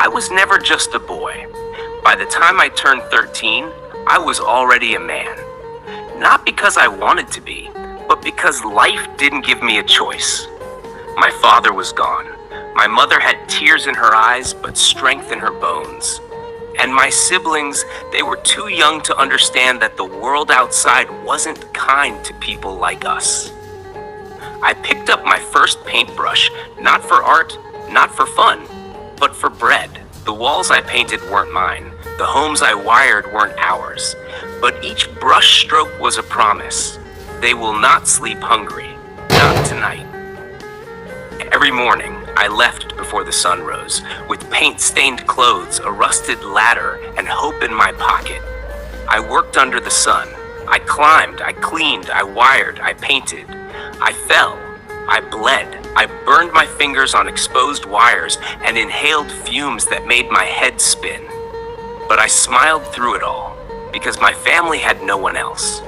I was never just a boy. By the time I turned 13, I was already a man. Not because I wanted to be, but because life didn't give me a choice. My father was gone. My mother had tears in her eyes, but strength in her bones. And my siblings, they were too young to understand that the world outside wasn't kind to people like us. I picked up my first paintbrush, not for art, not for fun, but for bread. The walls I painted weren't mine. The homes I wired weren't ours. But each brush stroke was a promise. They will not sleep hungry, not tonight. Every morning, I left before the sun rose, with paint-stained clothes, a rusted ladder, and hope in my pocket. I worked under the sun. I climbed, I cleaned, I wired, I painted. I fell, I bled, I burned my fingers on exposed wires and inhaled fumes that made my head spin. But I smiled through it all, because my family had no one else.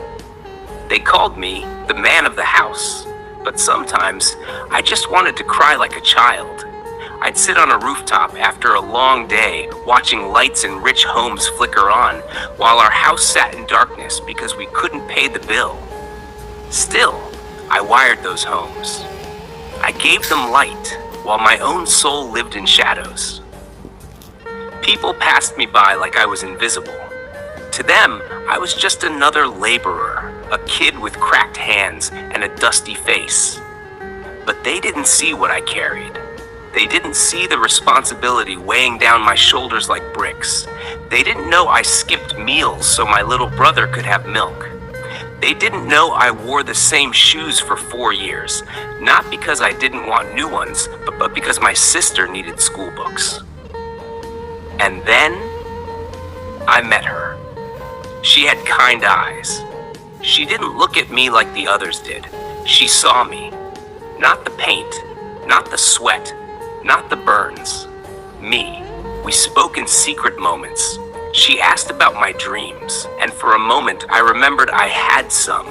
They called me the man of the house, but sometimes I just wanted to cry like a child. I'd sit on a rooftop after a long day, watching lights in rich homes flicker on, while our house sat in darkness because we couldn't pay the bill. Still, I wired those homes. I gave them light, while my own soul lived in shadows. People passed me by like I was invisible. To them, I was just another laborer, a kid with cracked hands and a dusty face. But they didn't see what I carried. They didn't see the responsibility weighing down my shoulders like bricks. They didn't know I skipped meals so my little brother could have milk. They didn't know I wore the same shoes for 4 years, not because I didn't want new ones, but because my sister needed school books. And then, I met her. She had kind eyes. She didn't look at me like the others did. She saw me. Not the paint, not the sweat, not the burns. Me. We spoke in secret moments. She asked about my dreams, and for a moment I remembered I had some.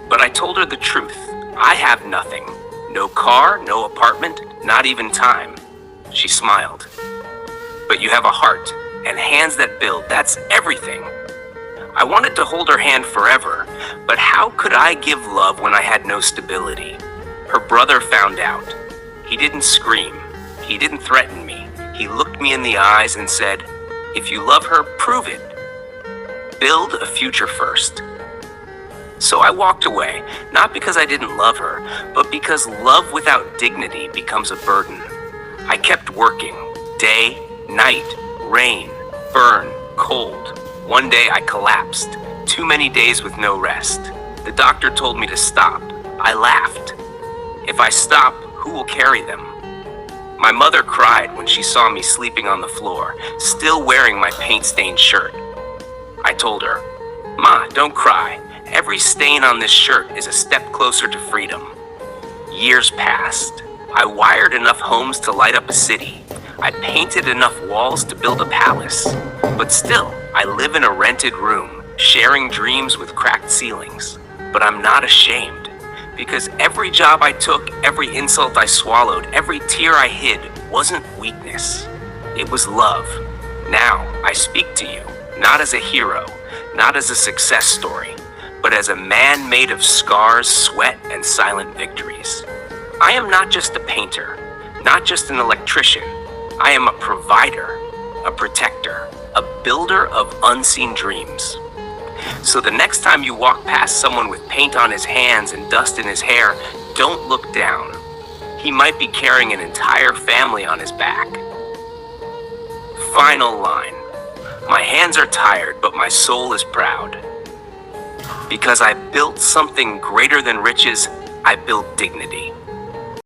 But I told her the truth. I have nothing. No car, no apartment, not even time. She smiled. But you have a heart and hands that build. That's everything. I wanted to hold her hand forever, but how could I give love when I had no stability? Her brother found out. He didn't scream. He didn't threaten me. He looked me in the eyes and said, "If you love her, prove it. Build a future first." So I walked away, not because I didn't love her, but because love without dignity becomes a burden. I kept working, day, night, rain, burn, cold. One day I collapsed, too many days with no rest. The doctor told me to stop. I laughed. If I stop, who will carry them? My mother cried when she saw me sleeping on the floor, still wearing my paint-stained shirt. I told her, "Ma, don't cry. Every stain on this shirt is a step closer to freedom." Years passed. I wired enough homes to light up a city. I painted enough walls to build a palace. But still, I live in a rented room, sharing dreams with cracked ceilings. But I'm not ashamed, because every job I took, every insult I swallowed, every tear I hid wasn't weakness. It was love. Now, I speak to you, not as a hero, not as a success story, but as a man made of scars, sweat, and silent victories. I am not just a painter, not just an electrician. I am a provider, a protector, a builder of unseen dreams. So the next time you walk past someone with paint on his hands and dust in his hair, don't look down. He might be carrying an entire family on his back. Final line. My hands are tired, but my soul is proud. Because I built something greater than riches, I built dignity.